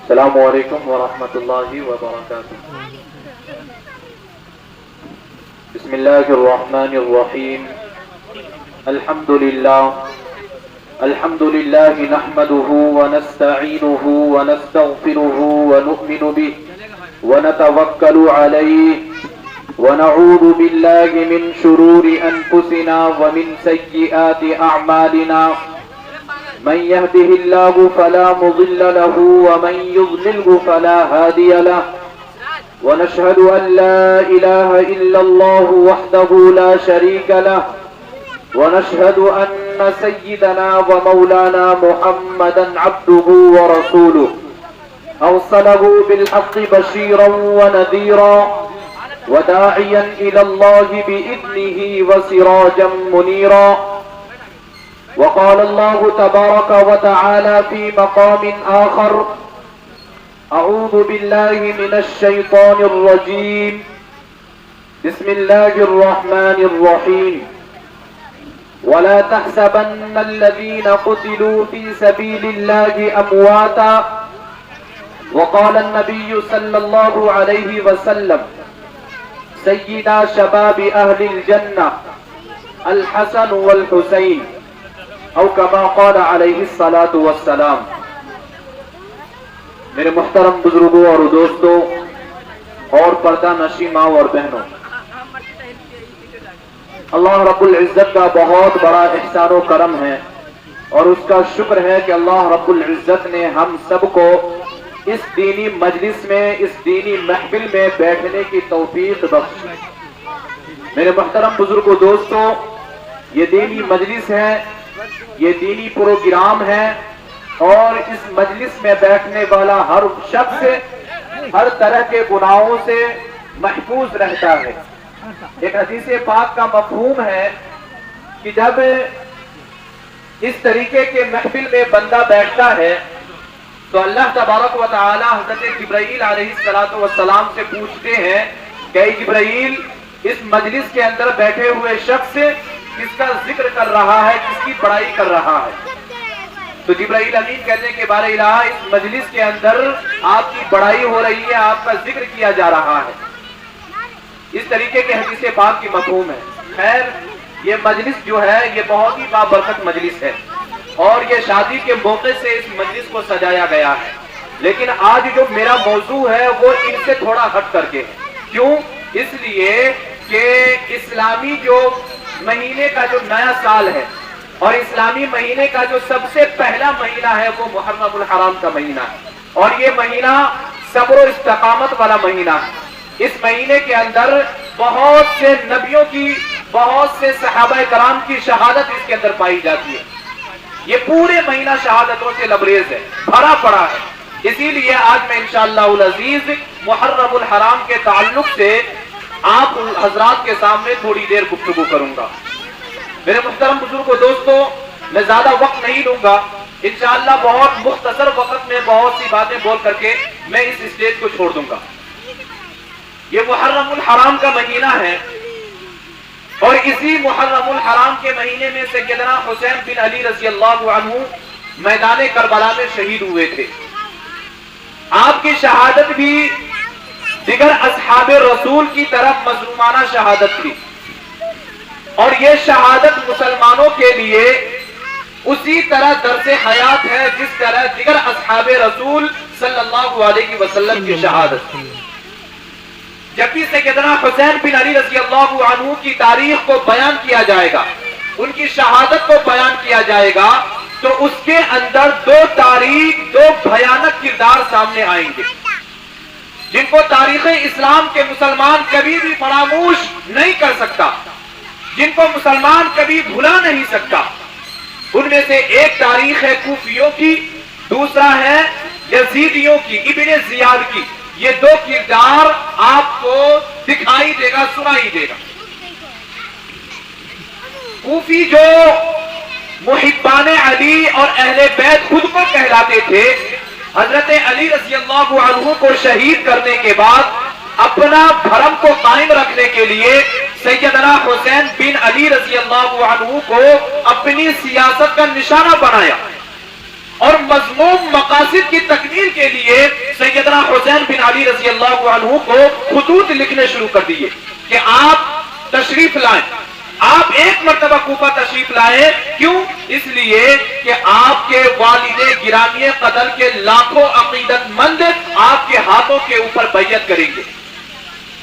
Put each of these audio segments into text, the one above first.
السلام علیکم ورحمۃ اللہ وبرکاتہ۔ بسم اللہ الرحمن الرحیم۔ الحمد للہ نحمده ونستعینه ونستغفره ونؤمن به ونتوکل علیہ ونعوذ باللہ من شرور انفسنا ومن سیئات اعمالنا، من يهده الله فلا مضل له ومن يضلله فلا هادي له، ونشهد أن لا إله إلا الله وحده لا شريك له، ونشهد أن سيدنا ومولانا محمدا عبده ورسوله، أرسله بالحق بشيرا ونذيرا وداعيا إلى الله بإذنه وسراجا منيرا، وقال الله تبارك وتعالى في مقام آخر: أعوذ بالله من الشيطان الرجيم، بسم الله الرحمن الرحيم، ولا تحسبن الذين قتلوا في سبيل الله أمواتا، وقال النبي صلى الله عليه وسلم: سيدا شباب أهل الجنة الحسن والحسين، او کما قال علیہ الصلاۃ والسلام۔ میرے محترم بزرگوں اور دوستوں اور پردہ نشین ماں اور بہنوں، اللہ رب العزت کا بہت بڑا احسان و کرم ہے اور اس کا شکر ہے کہ اللہ رب العزت نے ہم سب کو اس دینی مجلس میں، اس دینی محفل میں بیٹھنے کی توفیق بخشی۔ میرے محترم بزرگوں دوستوں، یہ دینی مجلس ہے، یہ دینی پروگرام ہے، اور اس مجلس میں بیٹھنے والا ہر شخص ہر طرح کے گناہوں سے محفوظ رہتا ہے۔ ایک حدیث پاک کا مفہوم ہے کہ جب اس طریقے کے محفل میں بندہ بیٹھتا ہے تو اللہ تبارک و تعالی حضرت جبرائیل علیہ السلام سے پوچھتے ہیں کہ اے جبرائیل، اس مجلس کے اندر بیٹھے ہوئے شخص کس کا ذکر کر رہا ہے، کس کی بڑائی کر رہا ہے؟ تو جبرائیل امین کہتے ہیں کہ بار الہ، اس مجلس کے اندر آپ کی بڑائی ہو رہی ہے، آپ کا ذکر کیا جا رہا ہے۔ اس طریقے کے حدیث پاک کی مفہوم ہے۔ خیر، یہ مجلس جو ہے یہ بہت ہی بابرکت مجلس ہے اور یہ شادی کے موقع سے اس مجلس کو سجایا گیا ہے، لیکن آج جو میرا موضوع ہے وہ ان سے تھوڑا ہٹ کر کے ہے۔ کیوں؟ اس لیے کہ اسلامی جو مہینے کا جو نیا سال ہے اور اسلامی مہینے کا جو سب سے پہلا مہینہ ہے وہ محرم الحرام کا مہینہ ہے، اور یہ مہینہ صبر و استقامت والا مہینہ ہے۔ اس مہینے کے اندر بہت سے نبیوں کی، بہت سے صحابہ کرام کی شہادت اس کے اندر پائی جاتی ہے۔ یہ پورے مہینہ شہادتوں سے لبریز ہے، بھرا پڑا ہے۔ اسی لیے آج میں انشاءاللہ العزیز محرم الحرام کے تعلق سے آپ حضرات کے سامنے تھوڑی دیر گفتگو کروں گا۔ میرے محترم بزرگوں دوستوں، میں زیادہ وقت نہیں لوں گا، انشاءاللہ بہت مختصر وقت میں بہت سی باتیں بول کر کے میں اس اسٹیج کو چھوڑ دوں گا۔ یہ محرم الحرام کا مہینہ ہے اور اسی محرم الحرام کے مہینے میں سیدنا حسین بن علی رضی اللہ عنہ میدان کربلا میں شہید ہوئے تھے۔ آپ کی شہادت بھی دیگر اصحاب رسول کی طرف مظلومانہ شہادت تھی، اور یہ شہادت مسلمانوں کے لیے اسی طرح درس حیات ہے جس طرح دیگر اصحاب رسول صلی اللہ علیہ وسلم کی شہادت تھی۔ جب بھی سیدنا حسین بن علی رضی اللہ عنہ کی تاریخ کو بیان کیا جائے گا، ان کی شہادت کو بیان کیا جائے گا، تو اس کے اندر دو تاریخ، دو بھیانک کردار سامنے آئیں گے جن کو تاریخ اسلام کے مسلمان کبھی بھی فراموش نہیں کر سکتا، جن کو مسلمان کبھی بھلا نہیں سکتا۔ ان میں سے ایک تاریخ ہے کوفیوں کی، دوسرا ہے یزیدیوں کی، ابن زیاد کی۔ یہ دو کردار آپ کو دکھائی دے گا، سنائی دے گا۔ کوفی جو محبان علی اور اہل بیت خود کو کہلاتے تھے، حضرت علی رضی اللہ عنہ کو شہید کرنے کے بعد اپنا بھرم کو قائم رکھنے کے لیے سیدنا حسین بن علی رضی اللہ عنہ کو اپنی سیاست کا نشانہ بنایا، اور مذموم مقاصد کی تکمیل کے لیے بن علی رضی اللہ عنہ کو خطوط لکھنے شروع کر دیے کہ آپ تشریف لائیں، آپ ایک مرتبہ کوفہ تشریف لائیں. کیوں؟ اس لیے کہ آپ کے والد گرامی قدر کے لاکھوں عقیدت مند آپ کے ہاتھوں کے اوپر بیعت کریں گے.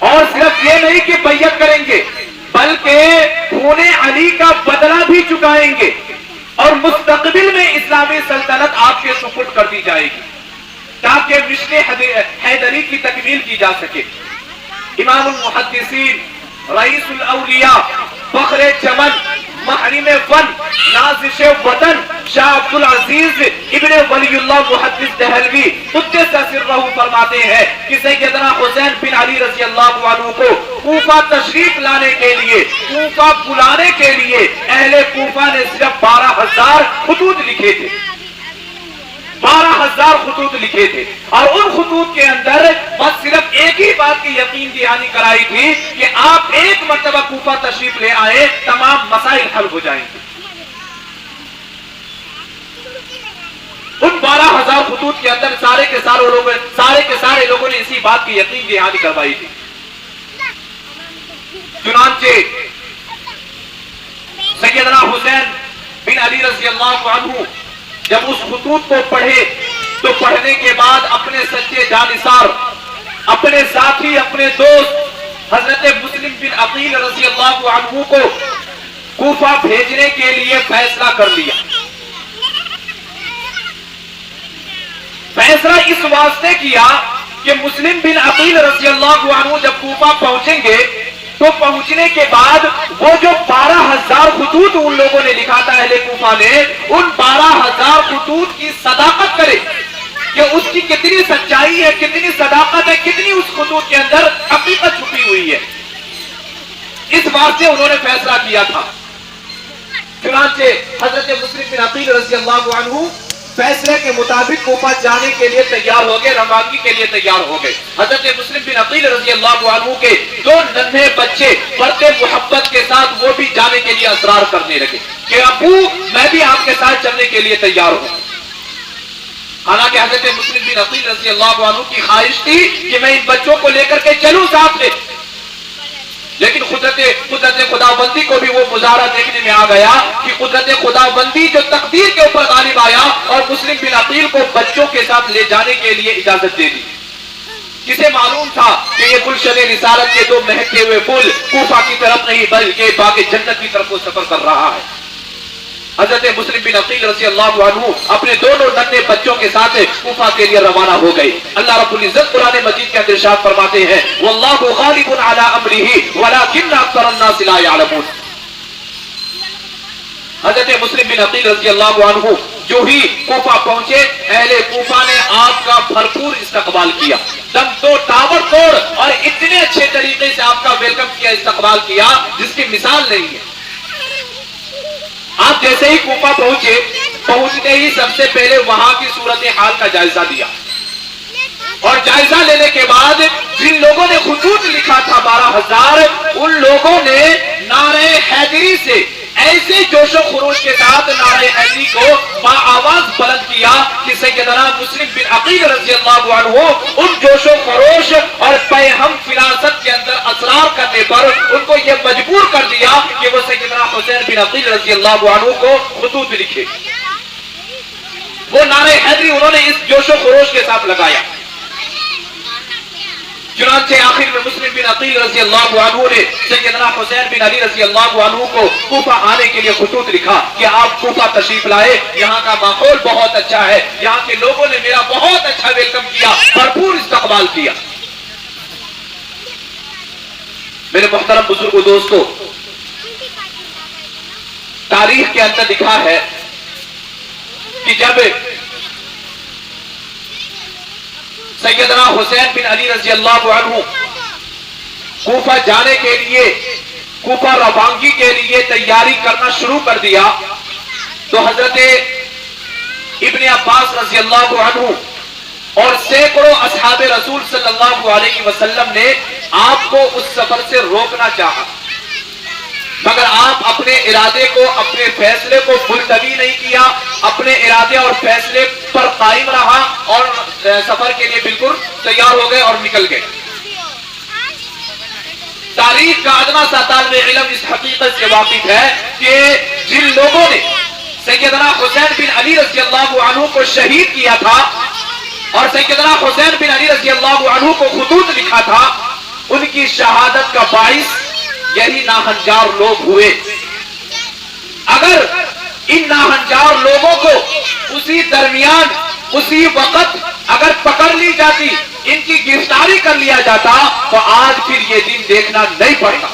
اور صرف یہ نہیں کہ بیعت کریں گے بلکہ خون علی کا بدلہ بھی چکائیں گے اور مستقبل میں اسلامی سلطنت آپ کے سپرد کر دی جائے گی تاکہ مشن حیدری کی تکمیل کی جا سکے. امام المحدثین، رئیس الاولیاء، فخر چمن، محرم فن، نازش وطن، شاہ عبد العزیز ابن ولی اللہ محدث دہلوی قدس سرہ فرماتے ہیں کہ سیدنا حسین بن علی رضی اللہ عنہ کو کوفہ تشریف لانے کے لیے، کوفہ بلانے کے لیے اہل کوفہ نے صرف 12,000 خطوط لکھے تھے. 12,000 خطوط لکھے تھے اور ان خطوط کے اندر بس صرف ایک ہی بات کی یقین دہانی کرائی تھی کہ آپ ایک مرتبہ کوفہ تشریف لے آئے، تمام مسائل حل ہو جائیں گے. ان 12,000 خطوط کے اندر سارے کے سارے لوگوں نے اسی بات کی یقین دہانی کروائی تھی. چنانچہ سیدنا حسین بن علی رضی اللہ عنہ جب اس خطوط کو پڑھے تو پڑھنے کے بعد اپنے سچے جانثار، اپنے ساتھی، اپنے دوست حضرت مسلم بن عقیل رضی اللہ عنہ کو کوفہ بھیجنے کے لیے فیصلہ کر لیا. فیصلہ اس واسطے کیا کہ مسلم بن عقیل رضی اللہ عنہ جب کوفہ پہنچیں گے تو پہنچنے کے بعد وہ جو 12,000 خطوط ان لوگوں نے لکھا تھا اہل کوفہ نے، ان 12,000 خطوط کی صداقت کرے کہ اس کی کتنی سچائی ہے، کتنی صداقت ہے، کتنی اس خطوط کے اندر حقیقت چھپی ہوئی ہے. اس واسطے انہوں نے فیصلہ کیا تھا. چنانچہ حضرت مسلم بن عقیل رضی اللہ عنہ فیصلے کے مطابق کوفہ جانے کے لیے تیار ہو گئے، روانگی کے لیے تیار ہو گئے. حضرت مسلم بن عقیل رضی اللہ عنہ کے 2 ننھے بچے بڑے محبت کے ساتھ وہ بھی جانے کے لیے اصرار کرنے لگے کہ ابو میں بھی آپ کے ساتھ چلنے کے لیے تیار ہوں. حالانکہ حضرت مسلم بن عقیل رضی اللہ عنہ کی خواہش تھی کہ میں ان بچوں کو لے کر کے چلوں ساتھ میں، لیکن قدرت خداوندی کو بھی وہ مظاہرہ دیکھنے میں آ گیا کہ قدرت خداوندی جو تقدیر کے اوپر غالب آیا اور مسلم بن عقیل کو بچوں کے ساتھ لے جانے کے لیے اجازت دے دی. کسے معلوم تھا کہ یہ گلشن رسالت کے 2 مہکتے ہوئے پھول کوفہ کی طرف نہیں بلکہ باغ جنت کی طرف وہ سفر کر رہا ہے. حضرت مسلم بن عقیل رضی اللہ عنہ اپنے دونوں ننھے بچوں کے ساتھ کوفہ کے لیے روانہ ہو گئے. اللہ رب العزت قرآن مجید کے اندر ارشاد فرماتے ہیں واللہ غالب علی امرہ ولکن اکثر الناس لا یعلمون. حضرت مسلم بن عقیل رضی اللہ عنہ جو ہی کوفہ پہنچے، اہل کوفہ نے آپ کا بھرپور استقبال کیا، دم توڑ تاور توڑ اور اتنے اچھے طریقے سے آپ کا ویلکم کیا، استقبال کیا جس کی مثال نہیں ہے. آپ جیسے ہی کوفہ پہنچتے ہی سب سے پہلے وہاں کی صورتحال کا جائزہ لیا اور جائزہ لینے کے بعد جن لوگوں نے خطوط لکھا تھا 12,000 ان لوگوں نے نعرہ حیدری سے ایسے جوش و خروش کے ساتھ نعرہ حیدری کو آواز بلند کیا کہ سیدنا مسلم بن عقیل رضی اللہ عنہ ان جوش و خروش اور پیہم فراست کے اندر اصرار کرنے پر ان کو یہ مجبور کر دیا کہ وہ سیدنا حسین بن عقیل رضی اللہ عنہ کو خطوط لکھے. وہ نعرہ حیدری انہوں نے اس جوش و خروش کے ساتھ لگایا. چنانچہ آخر میں مسلم بن عقیل رضی اللہ عنہ نے سیدنا حسین بن علی رضی اللہ عنہ کو کوفہ آنے کے لیے خطوط لکھا کہ آپ کوفہ تشریف لائے، یہاں کا ماحول بہت اچھا ہے، یہاں کے لوگوں نے میرا بہت اچھا ویلکم کیا، بھرپور استقبال کیا. میرے محترم بزرگوں دوستو، تاریخ کے اندر لکھا ہے کہ جب سیدنا حسین بن علی رضی اللہ عنہ کوفہ جانے کے لیے، کوفہ روانگی کے لیے تیاری کرنا شروع کر دیا تو حضرت ابن عباس رضی اللہ عنہ اور سینکڑوں اصحاب رسول صلی اللہ علیہ وسلم نے آپ کو اس سفر سے روکنا چاہا. مگر آپ اپنے ارادے کو، اپنے فیصلے کو ملتوی نہیں کیا، اپنے ارادے اور فیصلے پر قائم رہا اور سفر کے لیے بالکل تیار ہو گئے اور نکل گئے۔ تاریخ کا ادنا سا طالب علم اس حقیقت سے واقف ہے کہ جن لوگوں نے سیدنا حسین بن علی رضی اللہ عنہ کو شہید کیا تھا اور سیدنا حسین بن علی رضی اللہ عنہ کو خطوط لکھا تھا، ان کی شہادت کا باعث یہی ناہنجار لوگ ہوئے۔ اگر ان ناہنجار لوگوں کو اسی درمیان، اسی وقت اگر پکڑ لی جاتی، ان کی گرفتاری کر لیا جاتا، تو آج پھر یہ دن دیکھنا نہیں پڑتا۔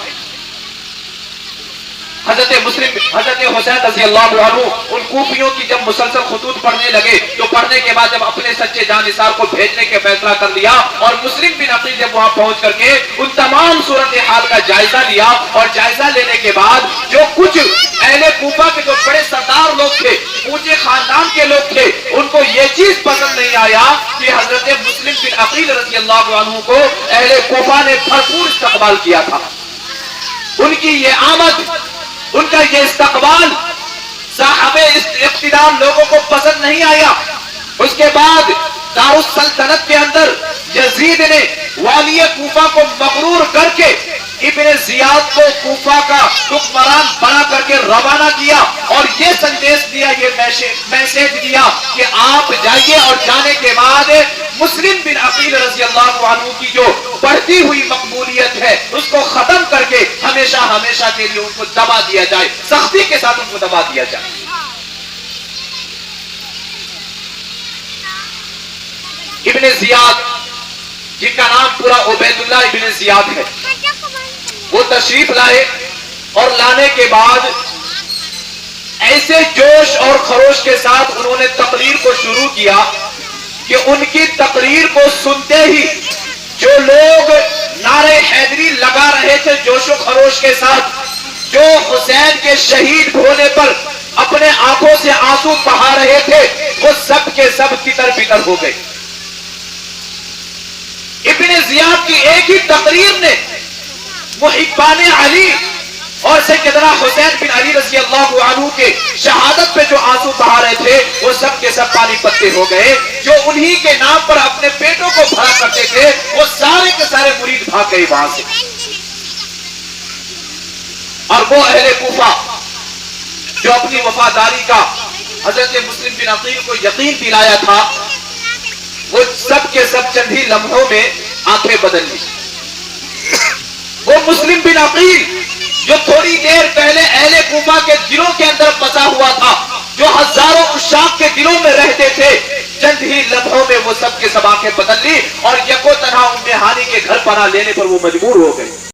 حضرت حسین رضی اللہ عنہ ان کوفیوں کی جب مسلسل خطوط پڑھنے لگے تو پڑھنے کے بعد جب اپنے سچے جانثار کو بھیجنے کے فیصلہ کر لیا اور مسلم بن عقیل جب وہاں پہنچ کر کے ان تمام صورتحال کا جائزہ لیا اور جائزہ لینے کے بعد جو کچھ اہل کوفہ کے جو بڑے سردار لوگ تھے، اونچے خاندان کے لوگ تھے، ان کو یہ چیز پسند نہیں آیا کہ حضرت مسلم بن عقیل رضی اللہ عنہ کو اہل کوفہ نے بھرپور استقبال کیا تھا۔ ان کی یہ آمد، ان کا یہ استقبال صاحب اقتدار لوگوں کو پسند نہیں آیا۔ اس کے بعد دارالسلطنت کے اندر یزید نے والی کوفہ کو مغرور کر کے ابن زیاد کو کوفہ کا حکمران بنا کر کے روانہ کیا اور یہ سندیش دیا، یہ میسج دیا کہ آپ جائیے اور جانے کے بعد مسلم بن عقیل رضی اللہ عنہ کی جو بڑھتی ہوئی مقبولیت ہے اس کو ختم کر کے ہمیشہ ہمیشہ کے لیے ان کو دبا دیا جائے، سختی کے ساتھ ان کو دبا دیا جائے۔ ابن زیاد، جن کا نام پورا عبید اللہ ابن زیاد ہے، وہ تشریف لائے اور لانے کے بعد ایسے جوش اور خروش کے ساتھ انہوں نے تقریر کو شروع کیا کہ ان کی تقریر کو سنتے ہی جو لوگ نعرہ حیدری لگا رہے تھے جوش و خروش کے ساتھ، جو حسین کے شہید ہونے پر اپنے آنکھوں سے آنسو بہا رہے تھے، وہ سب کے سب تتر بتر ہو گئے۔ ابن زیاد کی ایک ہی تقریر نے محبان علی اور سیدنا حسین بن علی رضی اللہ عنہ کے شہادت پہ جو آنسو بہا رہے تھے وہ سب کے سب پانی پتے ہو گئے۔ جو انہی کے نام پر اپنے پیٹوں کو بھرا کرتے تھے وہ سارے کے سارے مرید بھاگ گئے وہاں سے۔ اور وہ اہل کوفہ جو اپنی وفاداری کا حضرت مسلم بن عقیل کو یقین دلایا تھا، وہ سب کے سب چند ہی لمحوں میں آنکھیں بدل لی۔ وہ مسلم بن عقیل جو تھوڑی دیر پہلے اہل کوفہ کے دلوں کے اندر بسا ہوا تھا، جو ہزاروں عشاق کے دلوں میں رہتے تھے، چند ہی لمحوں میں وہ سب کے سب آنکھیں بدل لی اور یکو تنہا ام ہانی کے گھر پناہ لینے پر وہ مجبور ہو گئے۔